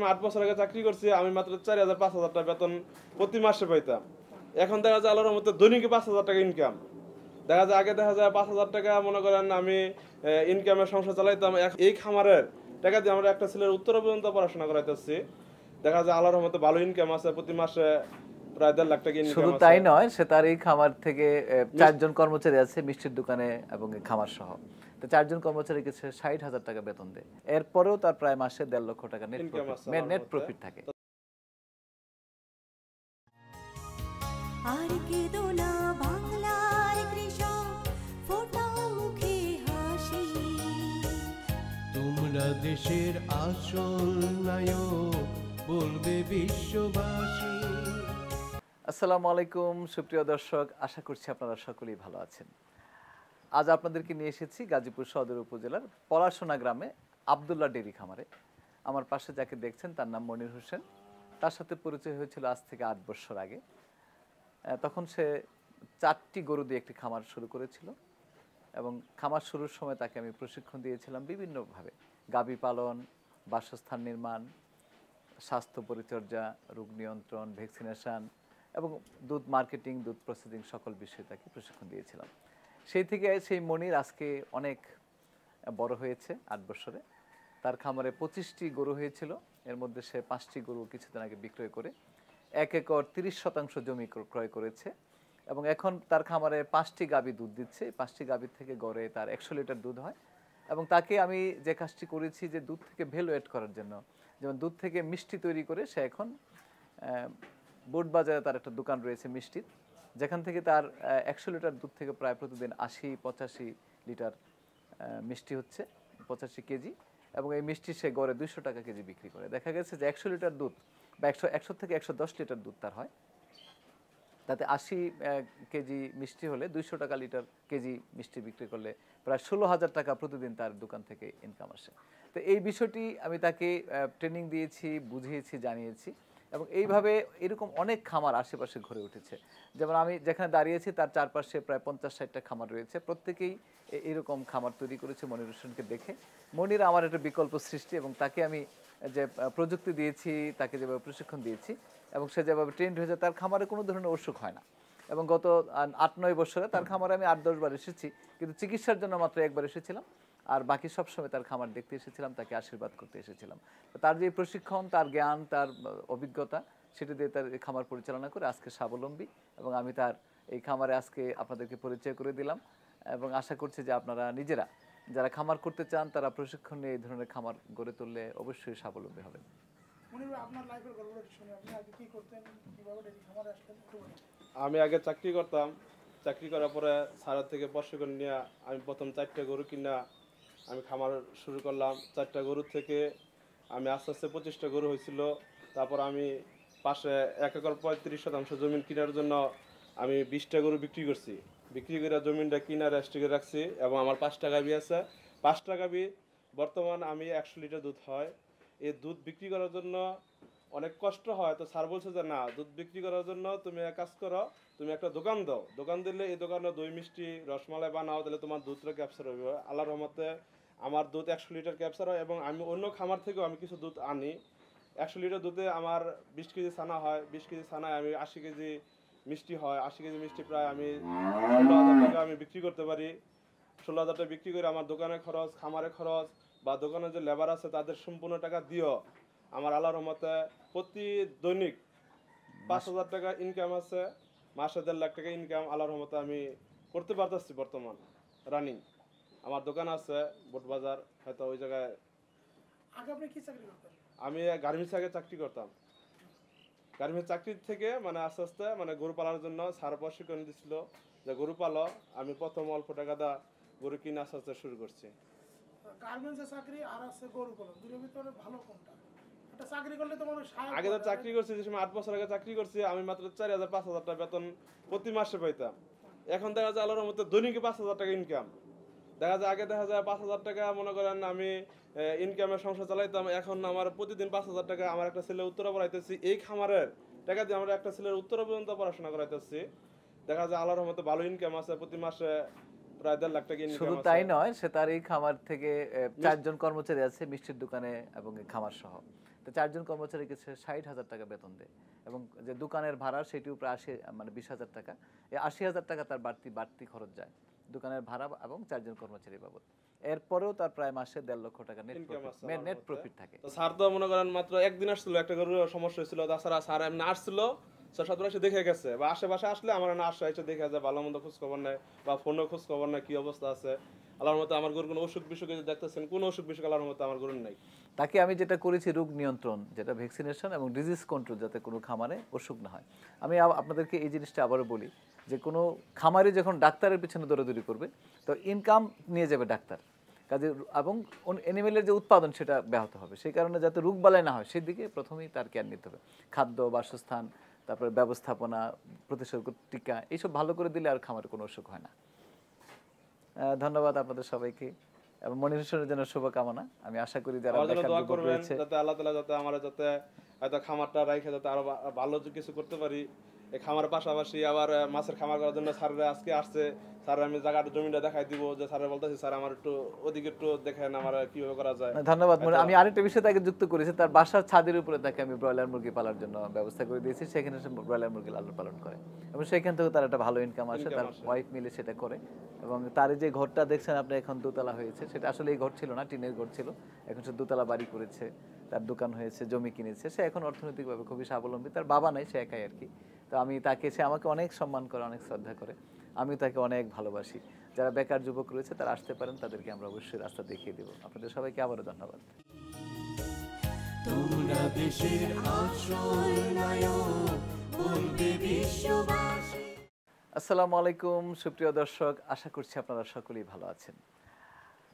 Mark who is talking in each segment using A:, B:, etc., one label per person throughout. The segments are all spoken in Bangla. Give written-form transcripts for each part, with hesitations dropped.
A: 8 বছর আগে চাকরি করছি, আমি মাত্র 4,000-5,000 টাকা বেতন প্রতি মাসে পাইতাম। এখন দেখা যায় আল্লাহর রহমতে দৈনিক 5,000 টাকা ইনকাম। দেখা যায় আগে দেখা যায় 5,000 টাকা মনে করেন আমি ইনকামে সংসার চালাইতাম। এই খামারের টাকা দিয়ে আমরা একটা ছেলের উত্তর পর্যন্ত পড়াশোনা করাইতেছি। দেখা যায় আল্লাহর রহমতে ভালো ইনকাম আছে, প্রতি মাসে প্রায় 1.5 লাখ টাকা ইনকাম
B: শুধু
A: আছে।
B: তাই নয়, সে তার এই খামার থেকে 4 জন কর্মচারী আছে মিষ্টির দোকানে এবং এই খামার সহ। তো 4 জন কর্মচারীকে সে 60,000 টাকা বেতন দেয়। এরপরেও তার প্রায় মাসে 1.5 লক্ষ টাকা
A: ইনকাম আছে
B: নেট প্রফিট থাকে।
C: আর কেঁদো না বাংলার কৃষক, ফোটাও মুখে হাসি।
D: তোমরা দেশের আসল নায়ক, বলবে বিশ্ববাসী।
B: আসসালামু আলাইকুম সুপ্রিয় দর্শক, আশা করছি আপনারা সকলেই ভালো আছেন। আজ আপনাদেরকে নিয়ে এসেছি গাজীপুর সদর উপজেলার পলাশোনা গ্রামে আব্দুল্লাহ ডেইরি খামারে। আমার পাশে যাকে দেখছেন তার নাম মনির হোসেন। তার সাথে পরিচয় হয়েছিল আজ থেকে 8 বছর আগে। তখন সে 4টি গরু দিয়ে একটি খামার শুরু করেছিল এবং খামার শুরুর সময় তাকে আমি প্রশিক্ষণ দিয়েছিলাম বিভিন্নভাবে। গাভী পালন, বাসস্থান নির্মাণ, স্বাস্থ্য পরিচর্যা, রোগ নিয়ন্ত্রণ, ভ্যাকসিনেশন এবং দুধ মার্কেটিং, দুধ প্রসেসিং সকল বিষয়ে তাকে প্রশিক্ষণ দিয়েছিলাম। সেই থেকে সেই মনির আজকে অনেক বড় হয়েছে। 8 বছরে তার খামারে 25টি গরু হয়েছিল। এর মধ্যে সে 5টি গরু কিছুদিন আগে বিক্রয় করে 1 একর 30% জমি ক্রয় করেছে এবং এখন তার খামারে 5টি গাভী দুধ দিচ্ছে। এই 5টি গাভীর থেকে গড়ে তার 100 লিটার দুধ হয় এবং তাকে আমি যে কাজটি করেছি যে দুধ থেকে ভ্যালু এড করার জন্য, যেমন দুধ থেকে মিষ্টি তৈরি করে সে এখন বোর্ডবাজারে তার একটা দোকান রয়েছে মিষ্টির, যেখান থেকে তার 100 লিটার দুধ থেকে প্রায় প্রতিদিন 80-85 লিটার মিষ্টি হচ্ছে, 85 কেজি, এবং এই মিষ্টি সে গড়ে 200 টাকা কেজি বিক্রি করে। দেখা গেছে যে 100 লিটার দুধ বা 100 থেকে 110 লিটার দুধ তার হয়, তাতে 80 কেজি মিষ্টি হলে 200 টাকা লিটার কেজি মিষ্টি বিক্রি করলে প্রায় 16,000 টাকা প্রতিদিন তার দোকান থেকে ইনকাম আসে। তো এই বিষয়টি আমি তাকে ট্রেনিং দিয়েছি, বুঝিয়েছি, জানিয়েছি এবং এইভাবে এরকম অনেক খামার আশেপাশে ঘুরে উঠেছে। যেমন আমি যেখানে দাঁড়িয়েছি তার চারপাশে প্রায় 50-60টা খামার রয়েছে, প্রত্যেকেই এরকম খামার তৈরি করেছে মনির হোসেনকে দেখে। মনির আমার একটা বিকল্প সৃষ্টি এবং তাকে আমি যে প্রযুক্তি দিয়েছি, তাকে যেভাবে প্রশিক্ষণ দিয়েছি এবং সে যেভাবে ট্রেন্ড হয়েছে, তার খামারে কোনো ধরনের অসুখ হয় না। এবং গত 8-9 বছরে তার খামারে আমি 8-10 বার এসেছি, কিন্তু চিকিৎসার জন্য মাত্র একবার এসেছিলাম, আর বাকি সব সময় তার খামার দেখতে এসেছিলাম, তাকে আশীর্বাদ করতে এসেছিলাম। তার যে প্রশিক্ষণ, তার জ্ঞান, তার অভিজ্ঞতা, সেটা দিয়ে তার খামার পরিচালনা করে আজকে স্বাবলম্বী এবং আমি তার এই খামারে আজকে আপনাদেরকে পরিচয় করে দিলাম এবং আশা করছি যে আপনারা নিজেরা যারা খামার করতে চান তারা প্রশিক্ষণ নিয়ে এই ধরনের খামার গড়ে তুললে অবশ্যই স্বাবলম্বী হবেন।
A: আমি আগে চাকরি করতাম, চাকরি করার পরে স্যারের থেকে প্রশিক্ষণ নিয়ে আমি প্রথম 4টা গরু কিনা আমি খামার শুরু করলাম। 4টা গরু থেকে আমি আস্তে আস্তে 25টা গরু হয়েছিল। তারপর আমি পাশে 1 একর 35% জমি কেনার জন্য আমি 20টা গরু বিক্রি করছি। বিক্রি করে জমিটা কিনা রেস্ট করে রাখছি এবং আমার 5টা গাভী আছে। 5টা গাভী বর্তমান আমি 100 লিটার দুধ হয়। এই দুধ বিক্রি করার জন্য অনেক কষ্ট হয়, তো স্যার বলছে যে না, দুধ বিক্রি করার জন্য তুমি এক কাজ করো, তুমি একটা দোকান দাও, দোকান দিলে এই দোকানে দই মিষ্টি রসমালাই বানাও, তাহলে তোমার দুধটা ক্যাপচার হবে। আল্লাহর রহমতে আমার দুধ 100 লিটার ক্যাপচার হয় এবং আমি অন্য খামার থেকেও আমি কিছু দুধ আনি। 100 লিটার দুধে আমার 20 কেজি ছানা হয়, 20 কেজি ছানায় আমি 80 কেজি মিষ্টি হয়। 80 কেজি মিষ্টি প্রায় আমি 16,000 টাকা আমি বিক্রি করতে পারি। 16,000 টাকা বিক্রি করে আমার দোকানের খরচ, খামারের খরচ বা দোকানে যে লেবার আছে তাদের সম্পূর্ণ টাকা দিও আমার আল্লাহর রহমতে প্রতি দৈনিক 5,000 টাকা ইনকাম আছে। মাসে 1.5 লাখ টাকা ইনকাম আল্লাহর রহমতে আমি করতে পারতেছি বর্তমান রানিং। আমার দোকান আছে বোটবাজার, হয়তো ওই জায়গায়।
E: আগে আপনি কি চাকরি করতেন?
A: আমি গার্মেন্টস আগে চাকরি করতাম। গার্মেন্টস চাকরির থেকে মানে আস্তে আস্তে মানে গরু পালার জন্য স্যার প্রশিক্ষণ দিচ্ছিল যে গরু পালো। আমি প্রথম অল্প টাকা দা গরু কিনে আস্তে আস্তে শুরু করছি।
E: গার্মেন্টসের চাকরি আর আছে গরু পালন, দুটোর ভিতরে ভালো কোনটা? একটা চাকরি করলে তো মানুষ
A: আগে তো চাকরি করছি, যে সময় 8 বছর আগে চাকরি করছি, আমি মাত্র 4,000-5,000 টাকা বেতন প্রতি মাসে পাইতাম। এখন দেখা যায় আল্লাহর রহমতে দৈনিক 5,000 টাকা ইনকাম। দেখা যায় আগে দেখা যায় 5,000 টাকা মনে করেন আমি ইনকামের সংসার চালাইতাম। এখন আমার প্রতিদিন 5,000 টাকা আমার একটা ছেলে উত্তরা পড়াইতেছি। এই খামারের টাকা দিয়ে আমরা একটা ছেলের উত্তরা পর্যন্ত পড়াশোনা করাইতেছি। দেখা যায় আল্লাহর রহমতে ভালো ইনকাম আছে, প্রতি মাসে প্রায় 1.5 লাখ টাকা ইনকাম আছে।
B: শুধু তাই নয়, সে তার এই খামার থেকে 4 জন কর্মচারী আছে মিষ্টির দোকানে এবং খামার সহ। তো 4 জন কর্মচারীকে সে 60,000 টাকা বেতন দেয় এবং যে দোকানের ভাড়া সেটিও প্রায় 20,000 টাকা। এই 80,000 টাকা তার বাড়তি খরচ যায় দোকানের ভাড়া এবং 4 জন কর্মচারী বাবদ। এরপরেও তার প্রায় মাসে 1.5 লক্ষ টাকা নেট প্রফিট থাকে।
A: তো স্যার তো মনে করেন মাত্র একদিন আসছিল, একটা গরুর সমস্যা হয়েছিল, তাছাড়া স্যার এমনি আসছিল, স্যার সাথে এসে দেখে গেছে, বা আশেপাশে আসলে আমার না আসে এসে দেখে যায়, ভালো মন্দ খোঁজ খবর নেয় বা ফোনে খোঁজ খবর নেয় কি অবস্থা আছে। আল্লাহর মতো আমার গরুর কোনো অসুখ বিসুখ দেখতেছেন, কোনো অসুখ বিসুখ আল্লাহর মতো আমার গরুর নাই।
B: তাকে আমি যেটা করেছি রোগ নিয়ন্ত্রণ, যেটা ভ্যাকসিনেশন এবং ডিজিজ কন্ট্রোল, যাতে কোনো খামারে অসুখ না হয়। আমি আপনাদেরকে এই জিনিসটা আবারও বলি যে কোনো খামারে যখন ডাক্তারের পিছনে দৌড়াদৌড়ি করবে তো ইনকাম নিয়ে যাবে ডাক্তার, কাজে এবং অ্যানিমেলের যে উৎপাদন সেটা ব্যাহত হবে। সেই কারণে যাতে রোগবালাই না হয় সেদিকে প্রথমেই তার কেয়ার নিতে হবে। খাদ্য, বাসস্থান, তারপরে ব্যবস্থাপনা, প্রতিষেধক, টিকা, এইসব ভালো করে দিলে আর খামারে কোনো অসুখ হয় না। ধন্যবাদ আপনাদের সবাইকে এবং মনির হোসেনের জন্য শুভকামনা। আমি আশা করি যারা
A: আমার জন্য
B: দেখার
A: দোয়া
B: যোগ্য
A: করবেন
B: রয়েছে
A: যাতে আল্লাহ তাআলা যাতে আমরা যাতে হয়তো খামারটা রাখে যাতে আরো ভালো কিছু করতে পারি। এই খামারের পাশাপাশি আবার মাছের খামার করার জন্য স্যাররা আজকে আসছে, স্যার আমি জায়গাটা জমিটা দেখাই দিব, যে স্যার বলতেছি স্যার আমার একটু ওদিকে একটু দেখেন আমার কিভাবে করা যায়।
B: ধন্যবাদ। আমি আরেকটা বিষয় তাকে যুক্ত করেছি, তার বাসার ছাদের উপরে তাকে আমি ব্রয়লার মুরগি পালার জন্য ব্যবস্থা করে দিয়েছি, সেখানে সে ব্রয়লার মুরগি লালন পালন করে এবং সেখান থেকে তার একটা ভালো ইনকাম আসে, তার ওয়াইফ মিলে সেটা করে। এবং তার যে ঘরটা দেখছেন আপনি এখন দোতলা হয়েছে, সেটা আসলে এই ঘর ছিল না, টিনের ঘর ছিল, এখন সে দোতলা বাড়ি করেছে, তার দোকান হয়েছে, জমি কিনেছে, সে এখন অর্থনৈতিকভাবে খুবই স্বাবলম্বী। তার বাবা নাই, সে একাই আর কি। তো আমি তাকে, সে আমাকে অনেক সম্মান করে, অনেক শ্রদ্ধা করে, আমি তাকে অনেক ভালোবাসি। যারা বেকার যুবক রয়েছে তারা আসতে পারেন, তাদেরকে আমরা অবশ্যই রাস্তা দেখিয়ে দেব। আপনাদের সবাইকে আবারও ধন্যবাদ।
D: তোমরা দেশের আসল নায়ক, বলবে বিশ্ববাসী।
B: আসসালামু আলাইকুম সুপ্রিয় দর্শক, আশা করছি আপনারা সকলেই ভালো আছেন।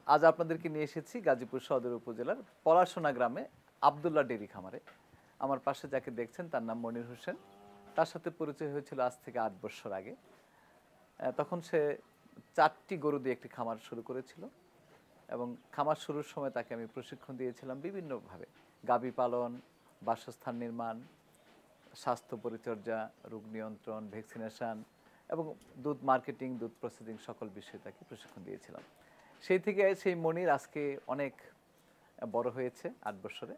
B: আজ আপনাদেরকে নিয়ে এসেছি গাজীপুর সদর উপজেলার পলাশোনা গ্রামে আব্দুল্লাহ ডেরি খামারে। আমার পাশে যাকে দেখছেন তার নাম মনির হোসেন। তার সাথে পরিচয় হয়েছিল আজ থেকে 8 বছর আগে। তখন সে 4টি গরু দিয়ে একটি খামার শুরু করেছিল এবং খামার শুরুর সময় তাকে আমি প্রশিক্ষণ দিয়েছিলাম বিভিন্নভাবে, গাভী পালন, বাসস্থান নির্মাণ, স্বাস্থ্য পরিচর্যা, রোগ নিয়ন্ত্রণ, ভ্যাকসিনেশন এবং দুধ মার্কেটিং, দুধ প্রসেসিং সকল বিষয়ে তাকে প্রশিক্ষণ দিয়েছিলাম। সেই থেকে সেই মনির আজকে অনেক বড় হয়েছে। 8 বছরে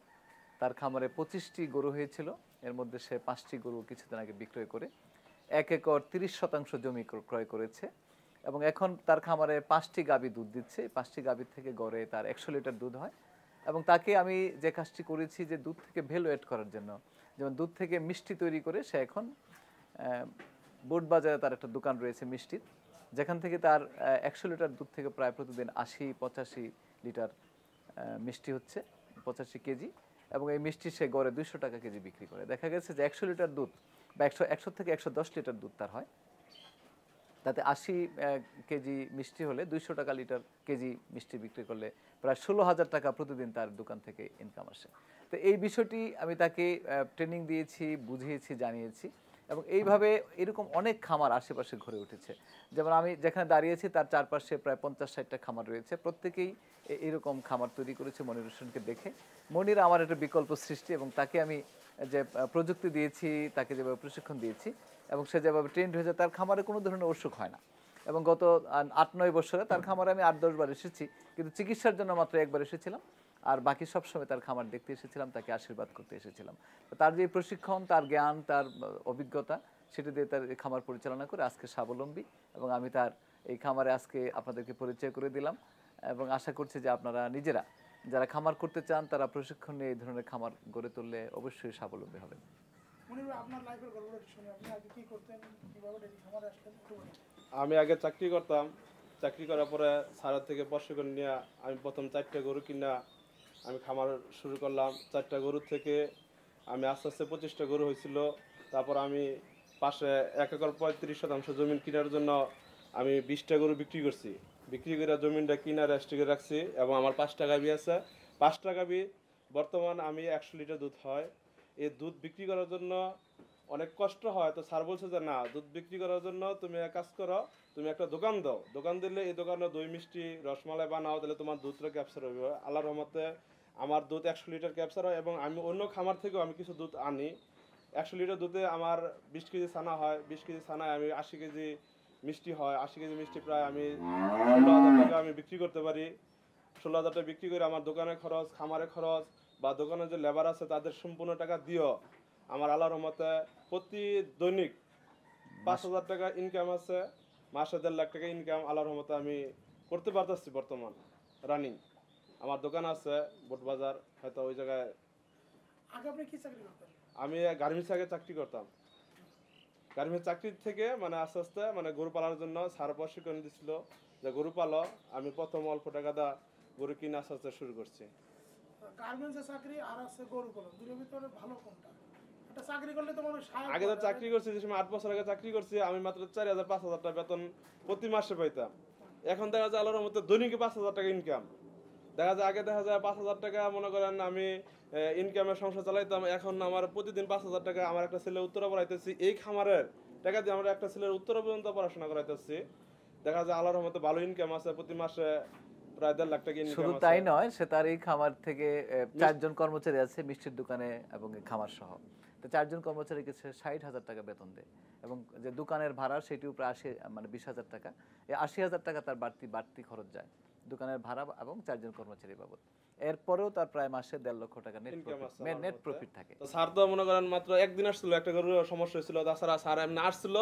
B: তার খামারে 25টি গরু হয়েছিল, এর মধ্যে সে 5টি গরু কিছুদিন আগে বিক্রয় করে 1 একর 30% জমি ক্রয় করেছে এবং এখন তার খামারে 5টি গাভী দুধ দিচ্ছে। 5টি গাভীর থেকে গড়ে তার 100 লিটার দুধ হয় এবং তাকে আমি যে কাজটি করেছি যে দুধ থেকে ভ্যালু এড করার জন্য, যেমন দুধ থেকে মিষ্টি তৈরি করে সে এখন বোট বাজারে তার একটা দোকান রয়েছে মিষ্টির, যেখান থেকে তার 100 লিটার দুধ থেকে প্রায় প্রতিদিন 80-85 লিটার মিষ্টি হচ্ছে, 85 কেজি, এবং এই মিষ্টি সে গড়ে 200 টাকা কেজি বিক্রি করে। দেখা গেছে যে 100 লিটার দুধ বা 100 থেকে 110 লিটার দুধ তার হয়, তাতে 80 কেজি মিষ্টি হলে 200 টাকা লিটার কেজি মিষ্টি বিক্রি করলে প্রায় 16,000 টাকা প্রতিদিন তার দোকান থেকে ইনকাম আসে। তো এই বিষয়টি আমি তাকে ট্রেনিং দিয়েছি, বুঝিয়েছি, জানিয়েছি এবং এইভাবে এরকম অনেক খামার আশেপাশে ঘুরে উঠেছে। যেমন আমি যেখানে দাঁড়িয়েছি তার চারপাশে প্রায় 50-60টা খামার রয়েছে, প্রত্যেকেই এরকম খামার তৈরি করেছে মনির হোসেনকে দেখে। মনির আমার একটা বিকল্প সৃষ্টি এবং তাকে আমি যে প্রযুক্তি দিয়েছি, তাকে যেভাবে প্রশিক্ষণ দিয়েছি এবং সে যেভাবে ট্রেন্ড হয়েছে, তার খামারে কোনো ধরনের অসুখ হয় না। এবং গত 8-9 বছরে তার খামারে আমি 8-10 বার এসেছি, কিন্তু চিকিৎসার জন্য মাত্র একবার এসেছিলাম, আর বাকি সব সময় তার খামার দেখতে এসেছিলাম, তাকে আশীর্বাদ করতে এসেছিলাম। তার যে প্রশিক্ষণ, তার জ্ঞান, তার অভিজ্ঞতা, সেটা দিয়ে তার খামার পরিচালনা করে আজকে স্বাবলম্বী এবং আমি তার এই খামারে আজকে আপনাদেরকে পরিচয় করে দিলাম এবং আশা করছি যে আপনারা নিজেরা যারা খামার করতে চান তারা প্রশিক্ষণ নিয়ে এই ধরনের খামার গড়ে তুললে অবশ্যই স্বাবলম্বী হবেন।
E: আপনার লাইফের গল্পটা শুনে আপনি আগে কি করতেন, কিভাবে ডেইরি খামারে আসলেন একটু বলুন।
A: আমি আগে চাকরি করতাম, চাকরি করার পরে স্যারের থেকে প্রশিক্ষণ নিয়ে আমি প্রথম 4টা গরু কিনা আমি খামার শুরু করলাম। 4টা গরুর থেকে আমি আস্তে আস্তে 25টা গরু হয়েছিল। তারপর আমি পাশে 1 একর 35% জমিন কেনার জন্য আমি 20টা গরু বিক্রি করছি। বিক্রি করে জমিনটা কিনা রেস্ট্রিকে রাখছি এবং আমার 5টা গাভী আছে। 5টা গাভী বর্তমান আমি 100 লিটার দুধ হয়। এই দুধ বিক্রি করার জন্য অনেক কষ্ট হয়, তো স্যার বলছে যে না, দুধ বিক্রি করার জন্য তুমি এক কাজ করো, তুমি একটা দোকান দাও, দোকান দিলে এই দোকানে দই মিষ্টি রসমালাই বানাও, তাহলে তোমার দুধটা ক্যাপচার হবে। আল্লাহর রহমতে আমার দুধ 100 লিটার ক্যাপচার হয় এবং আমি অন্য খামার থেকেও আমি কিছু দুধ আনি। 100 লিটার দুধে আমার 20 কেজি ছানা হয়, 20 কেজি ছানায় আমি 80 কেজি মিষ্টি হয়। 80 কেজি মিষ্টি প্রায় আমি 16,000 টাকা আমি বিক্রি করতে পারি। 16,000 টাকা বিক্রি করে আমার দোকানের খরচ, খামারের খরচ, বা দোকানে যে লেবার আছে তাদের সম্পূর্ণ টাকা দিও আমার আল্লাহর রহমতে প্রতি দৈনিক 5,000 টাকা ইনকাম আছে, মাসে 1.5 লাখ টাকা ইনকাম আল্লাহর রহমতে আমি করতে পারতেছি। বর্তমান রানিং আমার দোকান আছে বোটবাজার, হয়তো ওই জায়গায়।
E: আগে আপনি কি চাকরি করতেন?
A: আমি গার্মেন্টস আগে চাকরি করতাম। গার্মেন্টস চাকরির থেকে মানে আস্তে আস্তে মানে গরু পালার জন্য স্যার প্রশিক্ষণ দিছিল যে গরু পালো। আমি প্রথম অল্প টাকা দা গরু কিনে আস্তে আস্তে শুরু করছি।
E: গার্মেন্টসের চাকরি আর আছে গরু পালন, দুটোর ভিতরে ভালো কোনটা? একটা চাকরি করলে তো মানুষ
A: আগে তো চাকরি করছি, যে সময় 8 বছর আগে চাকরি করছি, আমি মাত্র 4,000-5,000 টাকা বেতন প্রতি মাসে পাইতাম। এখন দেখা যায় আল্লাহর রহমতে দৈনিক 5,000 টাকা ইনকাম। দেখা যায় আগে দেখা যায় 5,000 টাকা মনে করেন আমি ইনকামের সংসার চালাইতাম। এখন আমার প্রতিদিন 5,000 টাকা আমার একটা ছেলে উত্তরা পড়াইতেছি, এই খামারের টাকা দিয়ে আমরা একটা ছেলের উত্তরা পর্যন্ত পড়াশোনা করাইতেছি। দেখা যায় আল্লাহর রহমতে ভালো ইনকাম আছে, প্রতি মাসে প্রায় 1.5 লাখ টাকা ইনকাম
B: শুধু
A: আছে।
B: তাই নয়, সে তার এই খামার থেকে 4 জন কর্মচারী আছে মিষ্টির দোকানে এবং এই খামার সহ। তো 4 জন কর্মচারীকে সে 60,000 টাকা বেতন দেয় এবং যে দোকানের ভাড়া সেটিও প্রায় 20,000 টাকা। এই 80,000 টাকা তার বাড়তি খরচ যায় দোকানের ভাড়া এবং 4 জন কর্মচারী বাবদ। এরপরেও তার প্রায় মাসে 1.5 লক্ষ টাকা নেট প্রফিট থাকে।
A: তো স্যার তো মনে করেন মাত্র একদিন আসছিল, একটা গরুর সমস্যা হয়েছিল, তাছাড়া স্যার এমনি আসছিল,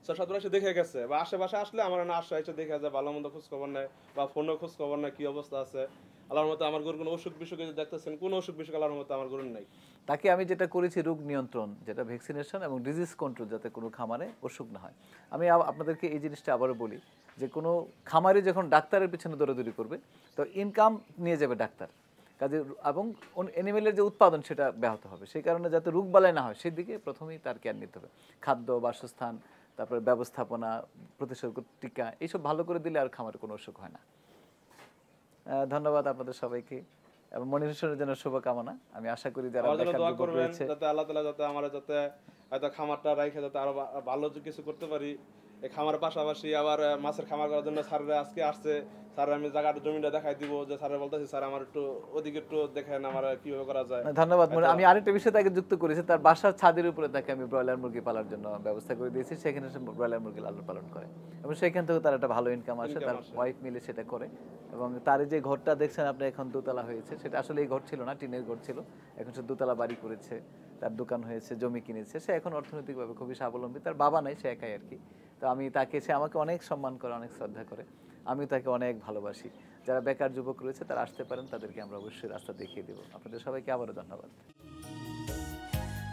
A: স্যার সতেরো এসে দেখে গেছে, বা আশেপাশে আসলে আমার না আসে এসে দেখে যায়, ভালো মন্দ খোঁজ খবর নেয় বা ফোনেও খোঁজ খবর নেয় কি অবস্থা আছে। আল্লাহর মতো আমার গরুর কোনো অসুখ বিসুখ দেখতেছেন, কোনো অসুখ বিসুখ আল্লাহর মতো আমার গরুর নাই।
B: তাকে আমি যেটা করেছি রোগ নিয়ন্ত্রণ, যেটা ভ্যাকসিনেশন এবং ডিজিজ কন্ট্রোল, যাতে কোনো খামারে অসুখ না হয়। আমি আপনাদেরকে এই জিনিসটা আবারও বলি যে কোনো খামারে যখন ডাক্তারের পিছনে দৌড়াদৌড়ি করবে তো ইনকাম নিয়ে যাবে ডাক্তার, কাজে এবং অ্যানিমেলের যে উৎপাদন সেটা ব্যাহত হবে। সেই কারণে যাতে রোগ বালাই না হয় সেদিকে প্রথমেই তার কেয়ার নিতে হবে। খাদ্য, বাসস্থান, তারপরে ব্যবস্থাপনা, প্রতিষেধক, টিকা, এইসব ভালো করে দিলে আর খামারে কোনো অসুখ হয় না। ধন্যবাদ আপনাদের সবাইকে এবং মনিরের জন্য শুভকামনা। আমি আশা করি যারা
A: আমার জন্য
B: দেখার
A: দোয়া
B: যোগ্য
A: করবেন
B: রয়েছে,
A: যাতে আল্লাহ তাআলা যাতে আমরা যাতে হয়তো খামারটা রাখে যাতে আরো ভালো কিছু করতে পারি। এই খামারের পাশাপাশি আবার মাছের খামার করার জন্য স্যাররা আজকে আসছে। স্যার আমি জায়গাটা জমিটা দেখাই দিব, যে স্যার বলতেছি স্যার আমার একটু ওদিকে একটু দেখেন আমার কিভাবে করা যায়।
B: ধন্যবাদ। আমি আরেকটা বিষয় তাকে যুক্ত করেছি, তার বাসার ছাদের উপরে তাকে আমি ব্রয়লার মুরগি পালার জন্য ব্যবস্থা করে দিয়েছি। সেখানে সে ব্রয়লার মুরগি লালন পালন করে এবং সেখান থেকে তার একটা ভালো ইনকাম আসে, তার ওয়াইফ মিলে সেটা করে। এবং তার যে ঘরটা দেখছেন আপনি এখন দোতলা হয়েছে, সেটা আসলে এই ঘর ছিল না, টিনের ঘর ছিল, এখন সে দোতলা বাড়ি করেছে, তার দোকান হয়েছে, জমি কিনেছে, সে এখন অর্থনৈতিকভাবে খুবই স্বাবলম্বী। তার বাবা নাই, সে একাই আর কি। তো আমি তাকে, সে আমাকে অনেক সম্মান করে, অনেক শ্রদ্ধা করে, আমি তাকে অনেক ভালোবাসি। যারা বেকার যুবক রয়েছে তারা আসতে পারেন, তাদেরকে আমরা অবশ্যই রাস্তা দেখিয়ে দেবো। আপনাদের সবাইকে আবারও ধন্যবাদ।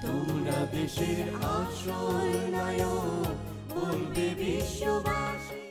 D: তোমরা দেশের আশ্রয় নায়ক, বলবে বিশ্ববাসী।